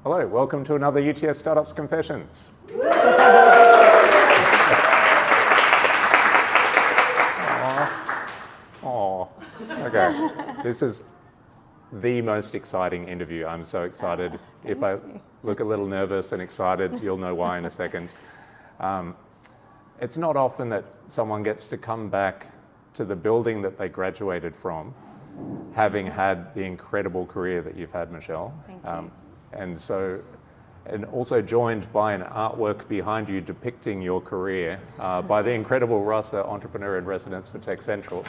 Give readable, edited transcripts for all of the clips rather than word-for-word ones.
Hello, welcome to another UTS Startups Confessions. Okay, this is the most exciting interview. I'm so excited. If I look a little nervous and excited, you'll know why in a second. It's not often that someone gets to come back to the building that they graduated from, having had the incredible career that you've had, Michelle. Thank you. And also joined by an artwork behind you depicting your career by the incredible Rasa, entrepreneur in residence for Tech Central.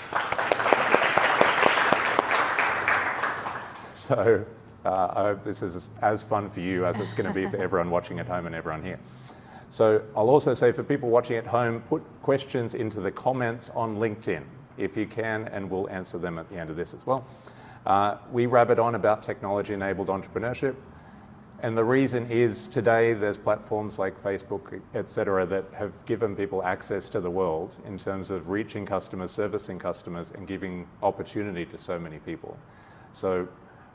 So I hope this is as fun for you as it's going to be for everyone watching at home and everyone here. So I'll also say for people watching at home, put questions into the comments on LinkedIn if you can, and we'll answer them at the end of this as well. We rabbit on about technology-enabled entrepreneurship. And the reason is today there's platforms like Facebook, et cetera, that have given people access to the world in terms of reaching customers, servicing customers, and giving opportunity to so many people. So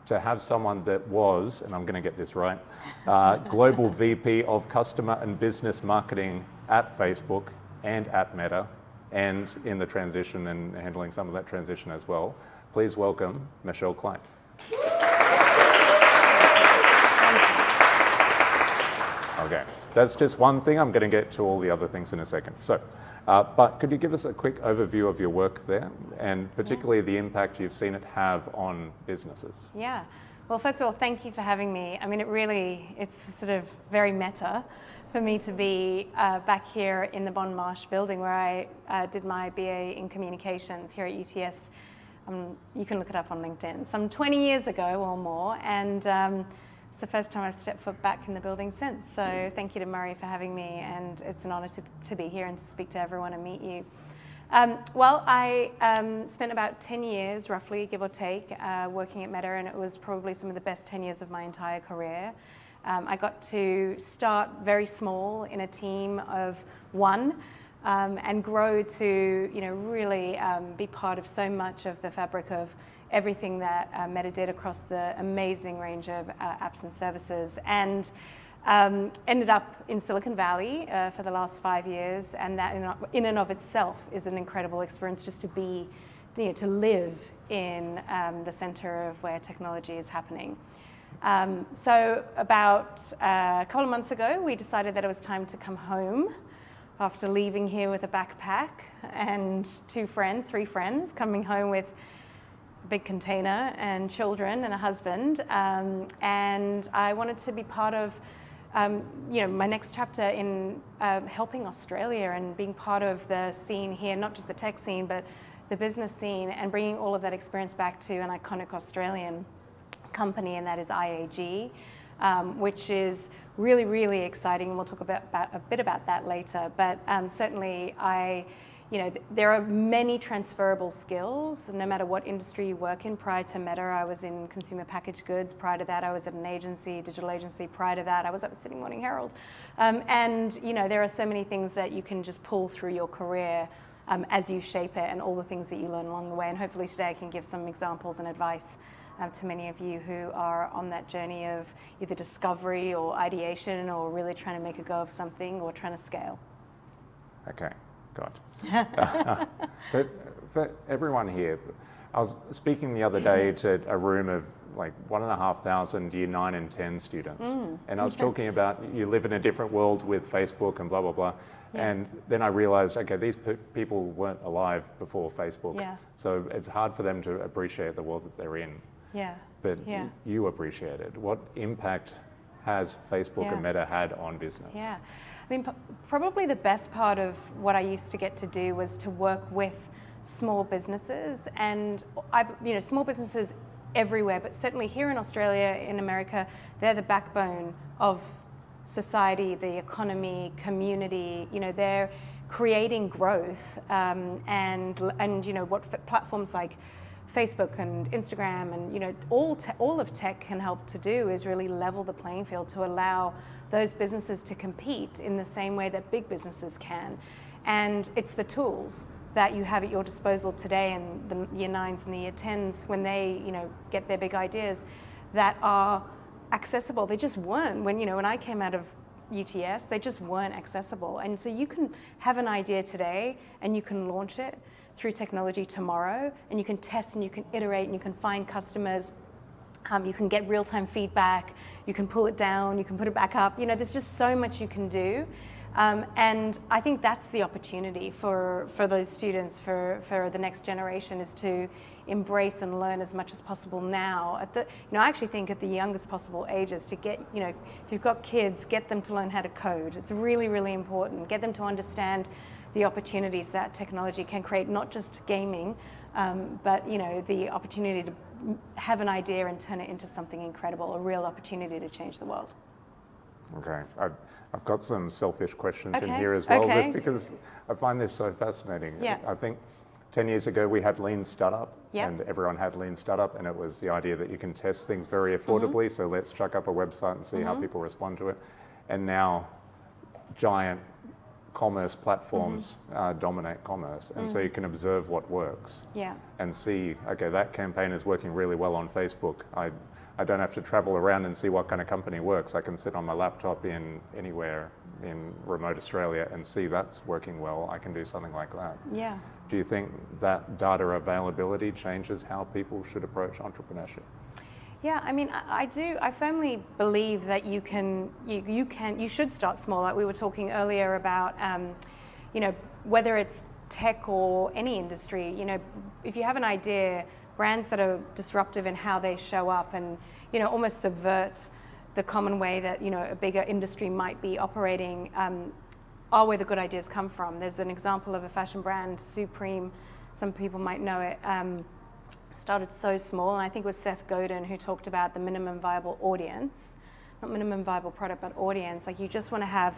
to have someone that was, and I'm going to get this right, Global VP of Customer and Business Marketing at Facebook and at Meta, and in the transition and handling some of that transition as well, please welcome Michelle Klein. Okay, that's just one thing. I'm going to get to all the other things in a second. So, but could you give us a quick overview of your work there, and particularly the impact you've seen it have on businesses? Yeah. Well, first of all, thank you for having me. I mean, it's sort of very meta for me to be back here in the Bon Marsh building where I did my BA in communications here at UTS. You can look it up on LinkedIn. Some 20 years ago or more, and it's the first time I've stepped foot back in the building since. So thank you to Murray for having me, and it's an honor to be here and to speak to everyone and meet you. Well, I spent about 10 years, roughly, give or take, working at Meta, and it was probably some of the best 10 years of my entire career. I got to start very small in a team of one, and grow to really be part of so much of the fabric of everything that Meta did across the amazing range of apps and services, and ended up in Silicon Valley for the last 5 years, and that in and of itself is an incredible experience, just to be, to live in the center of where technology is happening. So about a couple of months ago, we decided that it was time to come home after leaving here with a backpack and three friends, coming home with a big container and children and a husband. And I wanted to be part of my next chapter in helping Australia and being part of the scene here, not just the tech scene, but the business scene, and bringing all of that experience back to an iconic Australian company, and that is IAG, which is really, really exciting, and we'll talk a bit about that later. But certainly, there are many transferable skills, no matter what industry you work in. Prior to Meta, I was in consumer packaged goods. Prior to that, I was at an agency, digital agency. Prior to that, I was at the Sydney Morning Herald. And there are so many things that you can just pull through your career as you shape it, and all the things that you learn along the way. And hopefully today I can give some examples and advice to many of you who are on that journey of either discovery or ideation, or really trying to make a go of something, or trying to scale. Okay, got it. For everyone here, I was speaking the other day to a room of like 1,500 year 9 and 10 students. And I was talking about you live in a different world with Facebook and blah, blah, blah. Yeah. And then I realized, okay, these people weren't alive before Facebook. Yeah. So it's hard for them to appreciate the world that they're in. Yeah. But you appreciate it. What impact has Facebook and Meta had on business? Yeah. I mean, probably the best part of what I used to get to do was to work with small businesses, and small businesses everywhere, but certainly here in Australia, in America, they're the backbone of society, the economy, community. They're creating growth, and what platforms like Facebook and Instagram and all of tech can help to do is really level the playing field to allow those businesses to compete in the same way that big businesses can. And it's the tools that you have at your disposal today, and the year 9s and the year 10s, when they get their big ideas, that are accessible. They just weren't. When I came out of UTS, they just weren't accessible. And so you can have an idea today and you can launch it through technology tomorrow, and you can test and you can iterate and you can find customers. You can get real-time feedback, you can pull it down, you can put it back up. There's just so much you can do. And I think that's the opportunity for those students, for the next generation, is to embrace and learn as much as possible now. I actually think at the youngest possible ages, to get, if you've got kids, get them to learn how to code. It's really, really important. Get them to understand the opportunities that technology can create, not just gaming, but the opportunity to have an idea and turn it into something incredible, a real opportunity to change the world. Okay, I've got some selfish questions in Okay, here as well, okay. just because I find this so fascinating. Yeah. I think 10 years ago we had Lean Startup, Yeah. and everyone had Lean Startup, and it was the idea that you can test things very affordably, so let's chuck up a website and see how people respond to it. And now giant commerce platforms dominate commerce, and so you can observe what works and see, okay, that campaign is working really well on Facebook. I don't have to travel around and see what kind of company works. I can sit on my laptop anywhere in remote Australia and see that's working well. I can do something like that. Yeah. Do you think that data availability changes how people should approach entrepreneurship? Yeah, I do. I firmly believe that you should start small. Like we were talking earlier about, whether it's tech or any industry. If you have an idea, brands that are disruptive in how they show up and almost subvert the common way that a bigger industry might be operating, are where the good ideas come from. There's an example of a fashion brand, Supreme. Some people might know it. Started so small, and I think it was Seth Godin who talked about the minimum viable audience, not minimum viable product, but audience. Like, you just want to have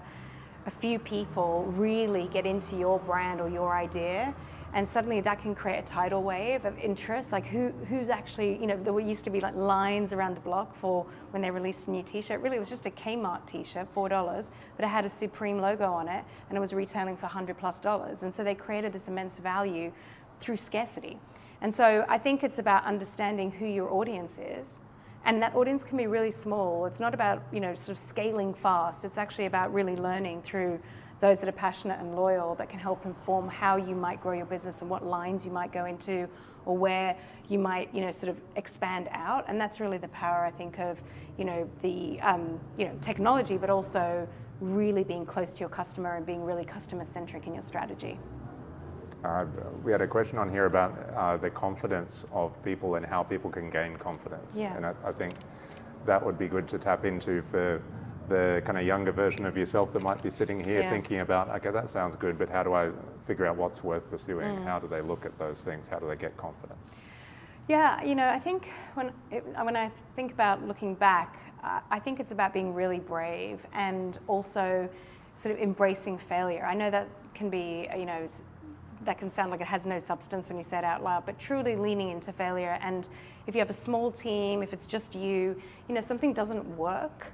a few people really get into your brand or your idea, and suddenly that can create a tidal wave of interest. Like who's actually, there used to be like lines around the block for when they released a new t-shirt. Really, it was just a Kmart t-shirt, $4, but it had a Supreme logo on it, and it was retailing for $100+. And so they created this immense value through scarcity. And so I think it's about understanding who your audience is. And that audience can be really small. It's not about, sort of scaling fast. It's actually about really learning through those that are passionate and loyal, that can help inform how you might grow your business and what lines you might go into, or where you might, sort of expand out. And that's really the power, I think, of, the technology, but also really being close to your customer and being really customer-centric in your strategy. We had a question on here about the confidence of people and how people can gain confidence. Yeah. And I think that would be good to tap into for the kind of younger version of yourself that might be sitting here thinking about, okay, that sounds good, but how do I figure out what's worth pursuing? How do they look at those things? How do they get confidence? Yeah, I think when I think about looking back, I think it's about being really brave and also sort of embracing failure. I know that can be, that can sound like it has no substance when you say it out loud, but truly leaning into failure. And if you have a small team, if it's just you, something doesn't work,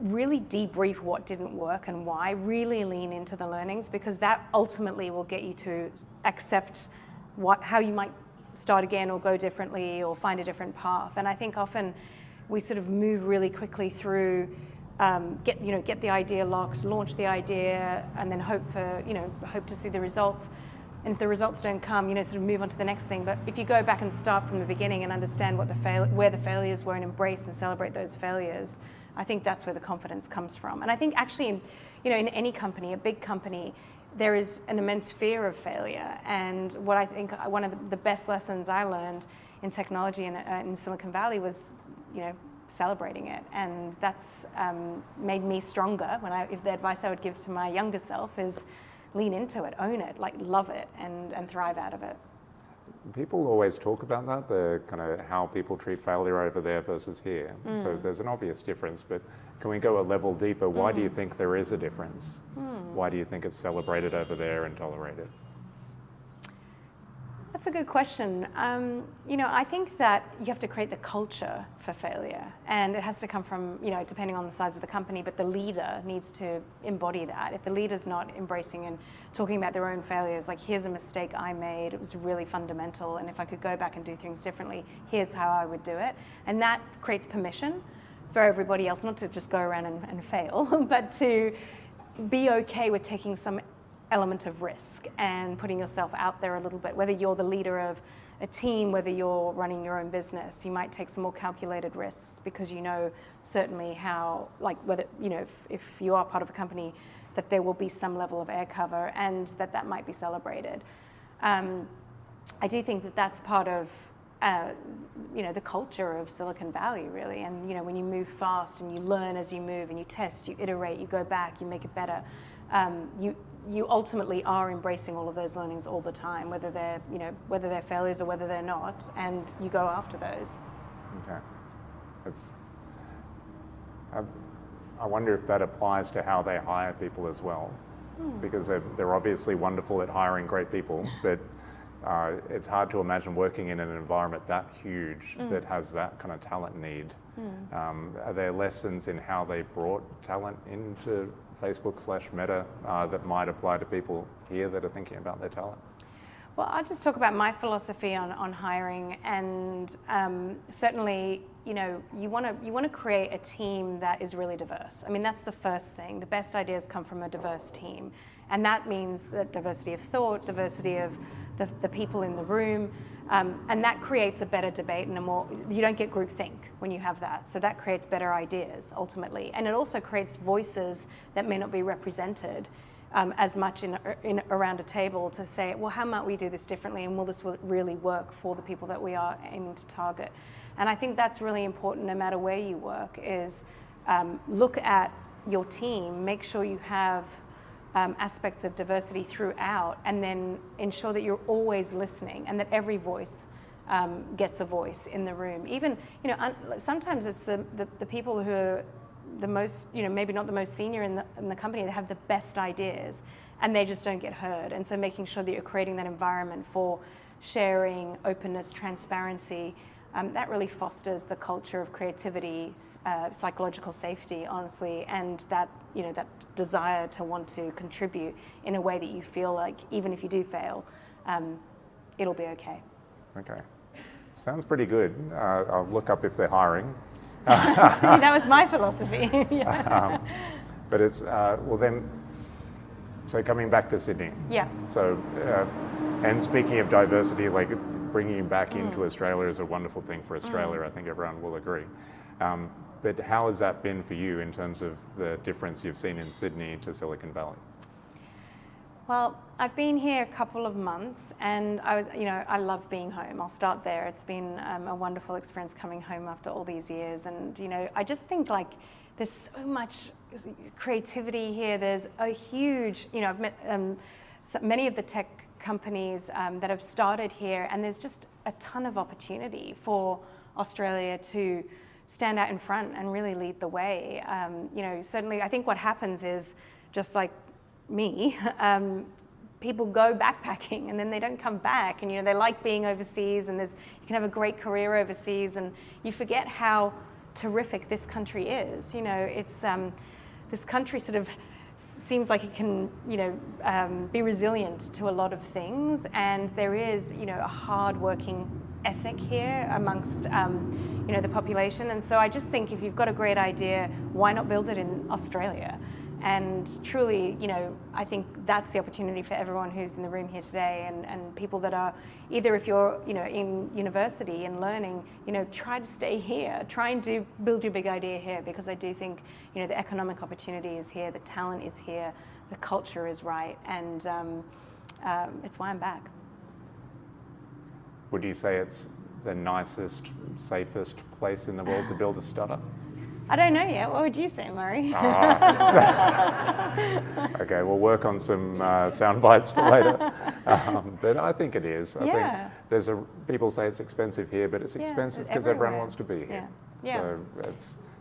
really debrief what didn't work and why. Really lean into the learnings, because that ultimately will get you to accept how you might start again or go differently or find a different path. And I think often we sort of move really quickly through get the idea locked, launch the idea, and then hope to see the results. And if the results don't come, sort of move on to the next thing. But if you go back and start from the beginning and understand where the failures were and embrace and celebrate those failures, I think that's where the confidence comes from. And I think actually, in any company, a big company, there is an immense fear of failure. And what I think one of the best lessons I learned in technology in Silicon Valley was, celebrating it. And that's made me stronger. If the advice I would give to my younger self is, lean into it, own it, love it, and thrive out of it. People always talk about that, the kind of how people treat failure over there versus here. So there's an obvious difference, but can we go a level deeper? Why do you think there is a difference? Why do you think it's celebrated over there and tolerated? That's a good question. I think that you have to create the culture for failure, and it has to come from, depending on the size of the company, but the leader needs to embody that. If the leader's not embracing and talking about their own failures, like, here's a mistake I made, it was really fundamental, and if I could go back and do things differently, here's how I would do it. And that creates permission for everybody else, not to just go around and fail, but to be okay with taking some element of risk and putting yourself out there a little bit. Whether you're the leader of a team, whether you're running your own business, you might take some more calculated risks because you know certainly how, like whether, you know, if you are part of a company, that there will be some level of air cover and that might be celebrated. I do think that that's part of you know, the culture of Silicon Valley, really. And you know, when you move fast and you learn as you move and you test, you iterate, you go back, you make it better. You ultimately are embracing all of those learnings all the time, whether they're, you know, whether they're failures or whether they're not, and you go after those. Okay, I wonder if that applies to how they hire people as well, because they're obviously wonderful at hiring great people, but it's hard to imagine working in an environment that huge that has that kind of talent need. Are there lessons in how they brought talent into Facebook/Meta that might apply to people here that are thinking about their talent? Well, I'll just talk about my philosophy on hiring, and certainly, you know, you want to create a team that is really diverse. I mean, that's the first thing. The best ideas come from a diverse team, and that means that diversity of thought, diversity of the people in the room, and that creates a better debate and you don't get groupthink when you have that. So that creates better ideas ultimately, and it also creates voices that may not be represented as much in around a table to say, well, how might we do this differently, and will this really work for the people that we are aiming to target? And I think that's really important no matter where you work, is look at your team, make sure you have aspects of diversity throughout, and then ensure that you're always listening and that every voice gets a voice in the room. Even, you know, sometimes it's the people who are the most, you know, maybe not the most senior in the company that have the best ideas, and they just don't get heard. And so making sure that you're creating that environment for sharing, openness, transparency, that really fosters the culture of creativity, psychological safety, honestly, and that, you know, that desire to want to contribute in a way that you feel like even if you do fail, it'll be okay. Okay, sounds pretty good. I'll look up if they're hiring. That was my philosophy. Yeah. But it's well then. So coming back to Sydney. Yeah. So and speaking of diversity, like bringing you back into Australia is a wonderful thing for Australia. I think everyone will agree. But how has that been for you in terms of the difference you've seen in Sydney to Silicon Valley? Well, I've been here a couple of months, and I love being home. I'll start there. It's been a wonderful experience coming home after all these years, and you know, I just think like there's so much creativity here. There's a huge, you know, I've met many of the tech companies that have started here, and there's just a ton of opportunity for Australia to stand out in front and really lead the way. You know, certainly I think what happens is, just like me, people go backpacking and then they don't come back, and you know, they like being overseas, and you can have a great career overseas, and you forget how terrific this country is. You know, it's this country sort of seems like it can, you know, be resilient to a lot of things, and there is, you know, a hard-working ethic here amongst, you know, the population. And so I just think if you've got a great idea, why not build it in Australia? And truly, you know, I think that's the opportunity for everyone who's in the room here today, and people that are either, if you're, you know, in university and learning, you know, try to stay here, try and build your big idea here, because I do think, you know, the economic opportunity is here, the talent is here, the culture is right, and it's why I'm back. Would you say it's the nicest, safest place in the world to build a startup? I don't know yet. What would you say, Murray? Okay, we'll work on some sound bites for later. But I think it is. I think people say it's expensive here, but it's expensive because everyone wants to be here. So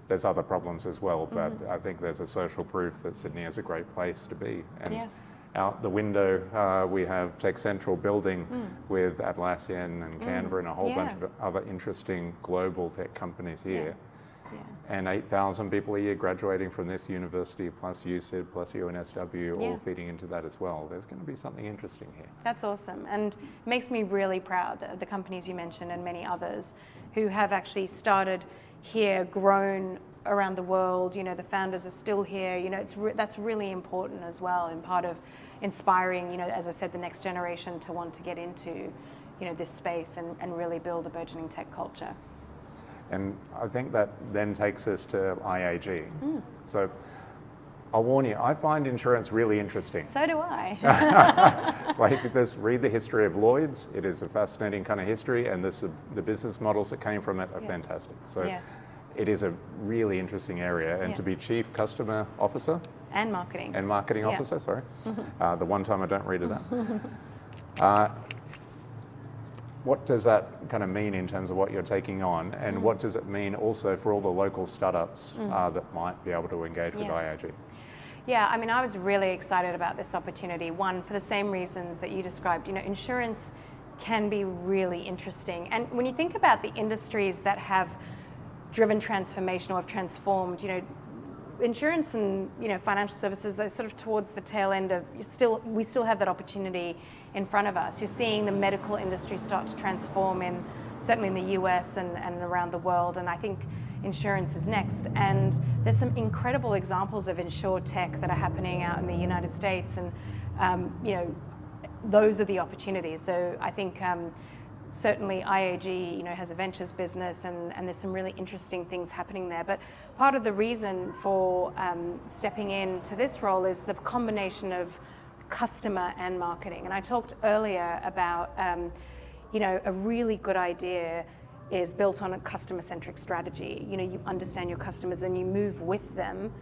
there's other problems as well, but I think there's a social proof that Sydney is a great place to be. And out the window, we have Tech Central building with Atlassian and Canva and a whole bunch of other interesting global tech companies here. And 8,000 people a year graduating from this university, plus UCID, plus UNSW, all feeding into that as well. There's going to be something interesting here. That's awesome, and it makes me really proud, the companies you mentioned and many others who have actually started here, grown around the world. The founders are still here. That's really important as well, and part of inspiring, as I said, the next generation to want to get into, this space and really build a burgeoning tech culture. And I think that then takes us to IAG. So I'll warn you, I find insurance really interesting. So do I. Read the history of Lloyd's. It is a fascinating kind of history, and the business models that came from it are fantastic. So it is a really interesting area. And to be Chief Customer Officer. And Marketing. And Marketing Officer, sorry. The one time I don't read it out. What does that kind of mean in terms of what you're taking on, and what does it mean also for all the local startups that might be able to engage with IAG? Yeah, I mean, I was really excited about this opportunity. One, for the same reasons that you described. Insurance can be really interesting. And when you think about the industries that have driven transformation or have transformed, insurance and financial services, they're sort of towards the tail end of, we still have that opportunity in front of us. You're seeing the medical industry start to transform certainly in the US and around the world, and I think insurance is next. And there's some incredible examples of insurtech that are happening out in the United States, and those are the opportunities. So I think certainly IAG, has a ventures business, and there's some really interesting things happening there. But part of the reason for stepping into this role is the combination of customer and marketing. And I talked earlier about, a really good idea is built on a customer-centric strategy. You understand your customers, then you move with them,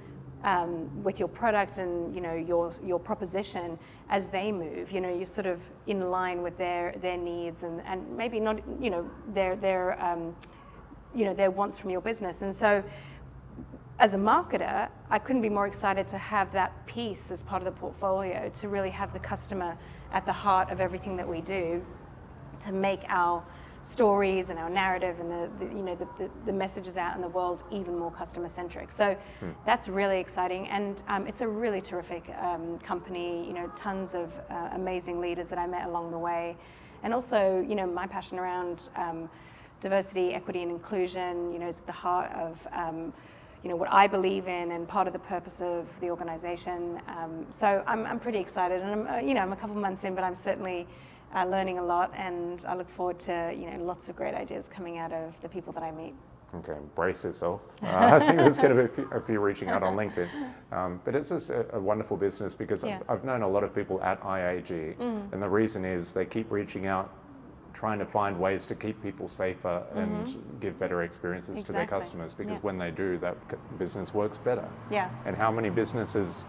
with your product and your proposition as they move. You're sort of in line with their needs and maybe not their wants from your business. And so as a marketer, I couldn't be more excited to have that piece as part of the portfolio, to really have the customer at the heart of everything that we do, to make our stories and our narrative and the messages out in the world even more customer centric. So that's really exciting, and it's a really terrific company. Tons of amazing leaders that I met along the way, and also my passion around diversity, equity, and inclusion. Is at the heart of what I believe in and part of the purpose of the organization. So I'm pretty excited, and I'm a couple months in, but I'm certainly learning a lot, and I look forward to lots of great ideas coming out of the people that I meet. Okay, brace yourself. I think there's going to be a few reaching out on LinkedIn. But it's just a wonderful business, because I've known a lot of people at IAG, and the reason is they keep reaching out, trying to find ways to keep people safer and give better experiences to their customers, because when they do, that business works better. Yeah. And how many businesses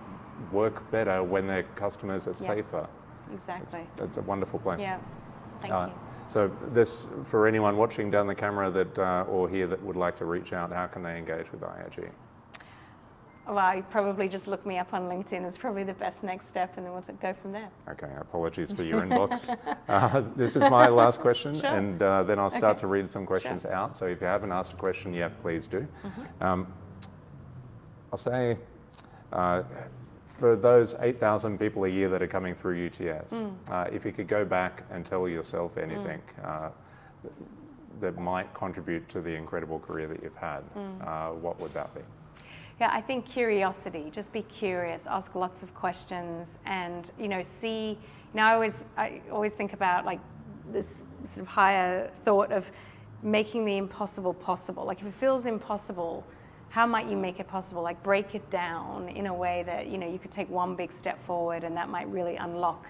work better when their customers are safer? Exactly. It's a wonderful place. Yeah, thank you. So this, for anyone watching down the camera that or here that would like to reach out, how can they engage with IAG? Well, you probably just look me up on LinkedIn is probably the best next step, and then we'll go from there. Okay, apologies for your inbox. This is my last question, and then I'll start to read some questions out. So if you haven't asked a question yet, please do. I'll say, for those 8,000 people a year that are coming through UTS, if you could go back and tell yourself anything that might contribute to the incredible career that you've had, what would that be? Yeah, I think curiosity. Just be curious, ask lots of questions, and see. I always think about like this sort of higher thought of making the impossible possible. Like if it feels impossible, how might you make it possible? Like break it down in a way that you could take one big step forward, and that might really unlock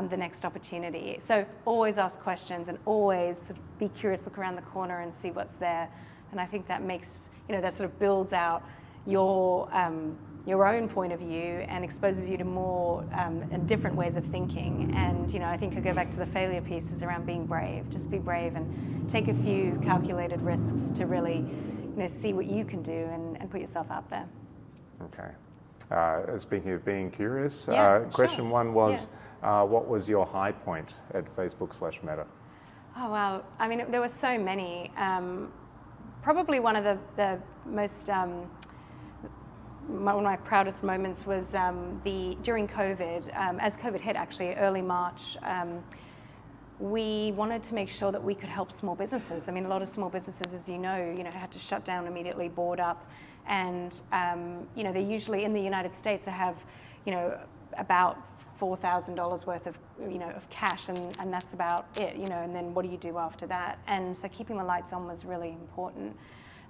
the next opportunity. So always ask questions, and always sort of be curious, look around the corner and see what's there. And I think that makes that sort of builds out your own point of view and exposes you to more and different ways of thinking. And I think I go back to the failure pieces around being brave. Just be brave and take a few calculated risks to really see what you can do and put yourself out there. Okay. Speaking of being curious, question one was, what was your high point at Facebook/Meta? Oh, wow. I mean, there were so many. Probably one of the most, one of my proudest moments was during COVID. As COVID hit, actually, early March, we wanted to make sure that we could help small businesses. I mean, a lot of small businesses, as you know, had to shut down immediately, board up, And they usually, in the United States, they have, about $4,000 worth of, of cash, and that's about it, and then what do you do after that? And so keeping the lights on was really important.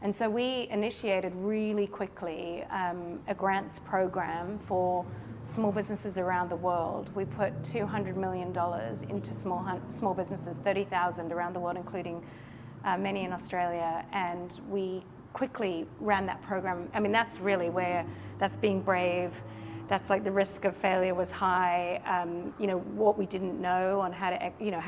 And so we initiated really quickly a grants program for small businesses around the world. We put $200 million into small businesses, 30,000 around the world, including many in Australia, and we quickly ran that program. I mean, that's really where, that's being brave. That's like the risk of failure was high. What we didn't know on how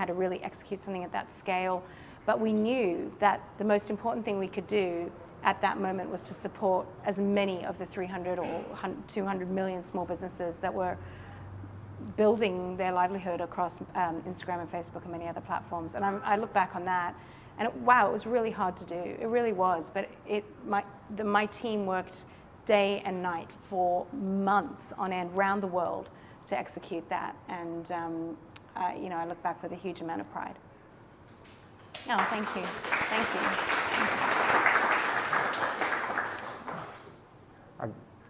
to really execute something at that scale. But we knew that the most important thing we could do at that moment was to support as many of the 300 or 200 million small businesses that were building their livelihood across Instagram and Facebook and many other platforms. And I look back on that, and it was really hard to do. It really was. But my team worked day and night for months on end around the world to execute that. And I look back with a huge amount of pride. Oh, thank you. Thank you.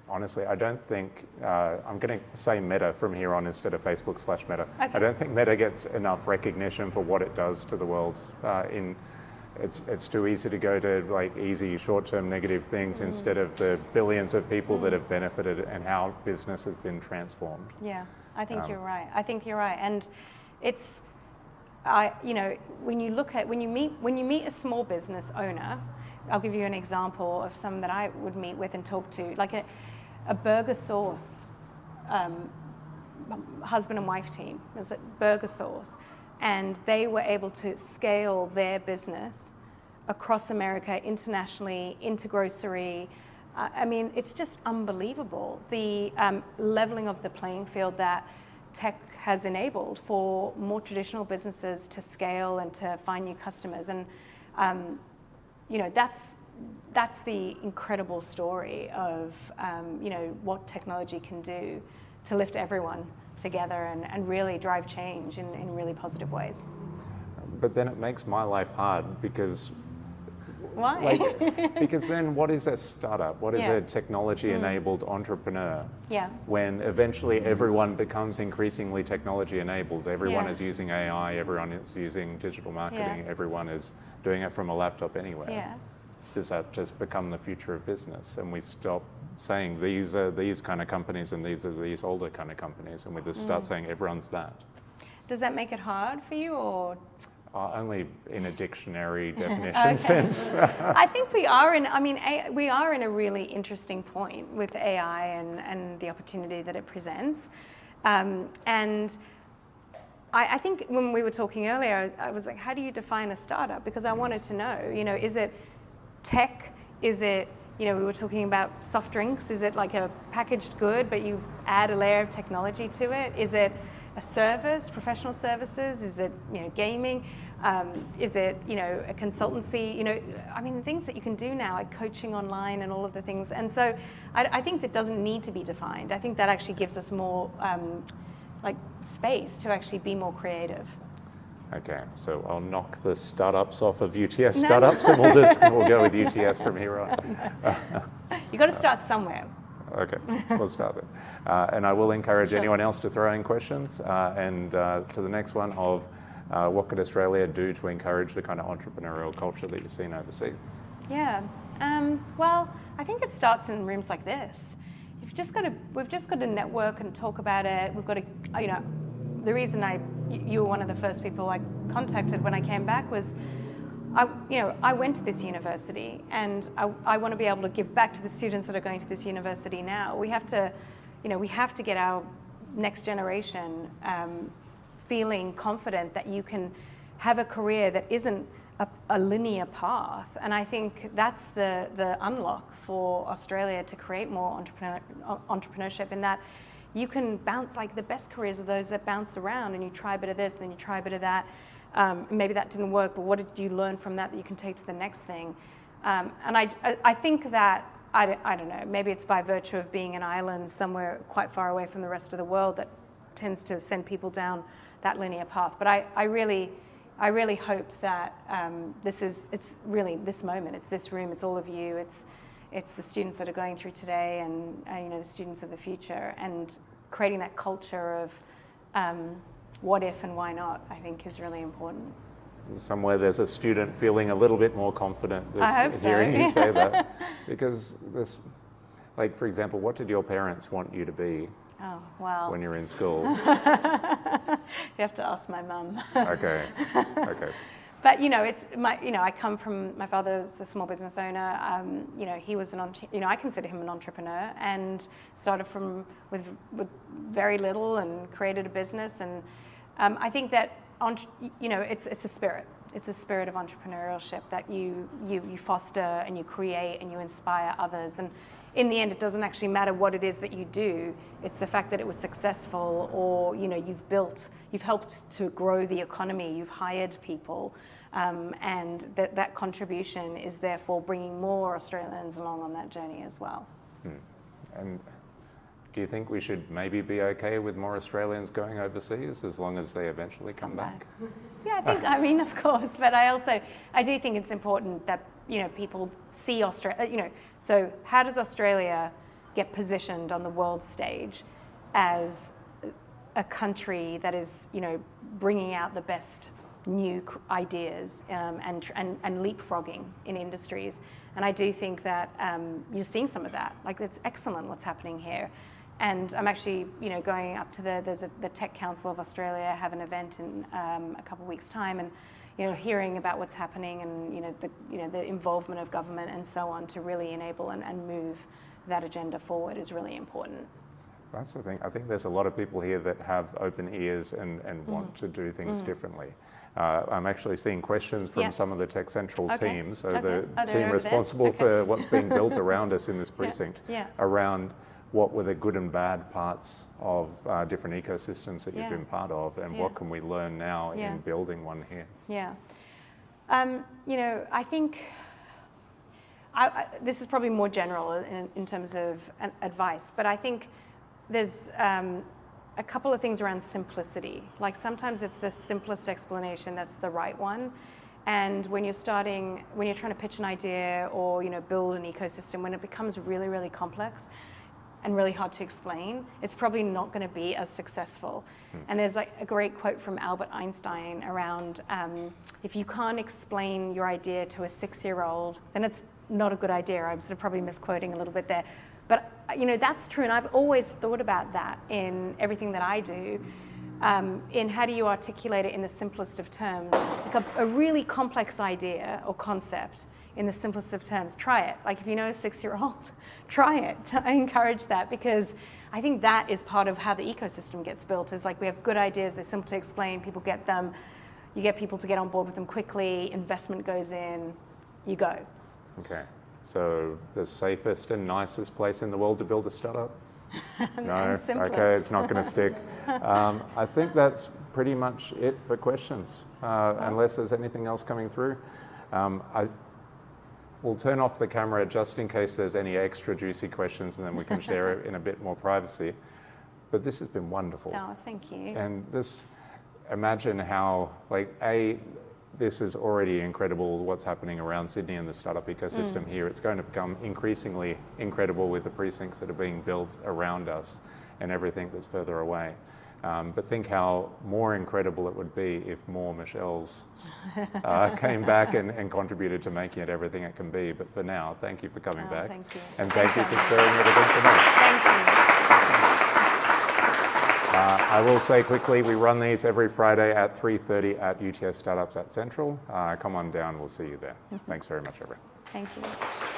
Honestly, I don't think, I'm going to say Meta from here on instead of Facebook/Meta. Okay. I don't think Meta gets enough recognition for what it does to the world. It's too easy to go to like easy short-term negative things instead of the billions of people that have benefited and how business has been transformed. Yeah, I think you're right. And it's, when you meet a small business owner, I'll give you an example of some that I would meet with and talk to, like a burger sauce husband and wife team. There's a burger sauce, and they were able to scale their business across America, internationally, into grocery. I mean, it's just unbelievable, the leveling of the playing field that tech has enabled for more traditional businesses to scale and to find new customers. And that's the incredible story of what technology can do to lift everyone together and really drive change in really positive ways. But then it makes my life hard because why? Because then what is a startup? What is a technology-enabled entrepreneur? Yeah. When eventually everyone becomes increasingly technology-enabled. Everyone is using AI, everyone is using digital marketing, everyone is doing it from a laptop anyway. Yeah. Does that just become the future of business? And we stop saying these are these kind of companies and these are these older kind of companies, and we just start saying everyone's that. Does that make it hard for you, or? Only in a dictionary definition sense. I think we are in a really interesting point with AI and the opportunity that it presents. And I think when we were talking earlier, I was like, how do you define a startup? Because I wanted to know, is it tech? Is it, we were talking about soft drinks. Is it like a packaged good, but you add a layer of technology to it? Is it a service, professional services? Is it, gaming? Is it, a consultancy? The things that you can do now, like coaching online and all of the things. And so I think that doesn't need to be defined. I think that actually gives us more space to actually be more creative. Okay, so I'll knock the startups off of UTS Startups, and we'll go with UTS from here on. You got to start somewhere. Okay, we'll start there. And I will encourage anyone else to throw in questions. And to the next one of what could Australia do to encourage the kind of entrepreneurial culture that you've seen overseas? Yeah. Well, I think it starts in rooms like this. We've just got to network and talk about it. We've got to, the reason you were one of the first people I contacted when I came back was, I went to this university, and I want to be able to give back to the students that are going to this university now. We have to get our next generation feeling confident that you can have a career that isn't a linear path. And I think that's the unlock for Australia to create more entrepreneurship, in that you can bounce, like the best careers are those that bounce around, and you try a bit of this, and then you try a bit of that. Maybe that didn't work, but what did you learn from that you can take to the next thing? And I think that, I don't know, maybe it's by virtue of being an island somewhere quite far away from the rest of the world that tends to send people down that linear path. But I really hope that it's really this moment, it's this room, it's all of you, it's the students that are going through today and the students of the future, and creating that culture of what if and why not, I think is really important. Somewhere there's a student feeling a little bit more confident I hope so. hearing you say that. Because this, like, for example, what did your parents want you to be when you're in school? You have to ask my mum. Okay. But it's I come from, my father's a small business owner. He was I consider him an entrepreneur, and started with very little and created a business. And I think that it's a spirit. It's a spirit of entrepreneurship that you foster and you create and you inspire others. And in the end, it doesn't actually matter what it is that you do. It's the fact that it was successful, or you've helped to grow the economy, you've hired people, and that contribution is therefore bringing more Australians along on that journey as well. And do you think we should maybe be okay with more Australians going overseas as long as they eventually come back? Yeah, of course, but I do think it's important that people see Australia. So how does Australia get positioned on the world stage as a country that is bringing out the best new ideas and leapfrogging in industries? And I do think that you're seeing some of that. Like, it's excellent what's happening here. And I'm actually, going up to the Tech Council of Australia, have an event in a couple of weeks' time, and hearing about what's happening, and the involvement of government and so on to really enable and move that agenda forward is really important. That's the thing. I think there's a lot of people here that have open ears and want to do things differently. I'm actually seeing questions from some of the Tech Central teams, so the team responsible for what's being built around us in this precinct, around what were the good and bad parts of different ecosystems that you've been part of, and what can we learn now in building one here? Yeah. I think this is probably more general in terms of advice, but I think there's a couple of things around simplicity. Like, sometimes it's the simplest explanation that's the right one. And when you're trying to pitch an idea or build an ecosystem, when it becomes really, really complex and really hard to explain, it's probably not going to be as successful. And there's like a great quote from Albert Einstein around, if you can't explain your idea to a 6-year-old, then it's not a good idea. I'm sort of probably misquoting a little bit there. But that's true, and I've always thought about that in everything that I do, in how do you articulate it in the simplest of terms. Like a really complex idea or concept, in the simplest of terms, try it. Like, if you know a 6-year-old, try it. I encourage that, because I think that is part of how the ecosystem gets built, is like, we have good ideas, they're simple to explain, people get them, you get people to get on board with them quickly, investment goes in, you go. Okay, so the safest and nicest place in the world to build a startup? No, okay, it's not going to stick. I think that's pretty much it for questions, unless there's anything else coming through. We'll turn off the camera just in case there's any extra juicy questions, and then we can share it in a bit more privacy. But this has been wonderful. Oh, thank you. And imagine how, this is already incredible what's happening around Sydney and the startup ecosystem here. It's going to become increasingly incredible with the precincts that are being built around us and everything that's further away. But think how more incredible it would be if more Michelles came back and contributed to making it everything it can be. But for now, thank you for coming back. Thank you. And thank you for sharing everything for me. Thank you. I will say quickly, we run these every Friday at 3:30 at UTS Startups at Central. Come on down, we'll see you there. Thanks very much, everyone. Thank you.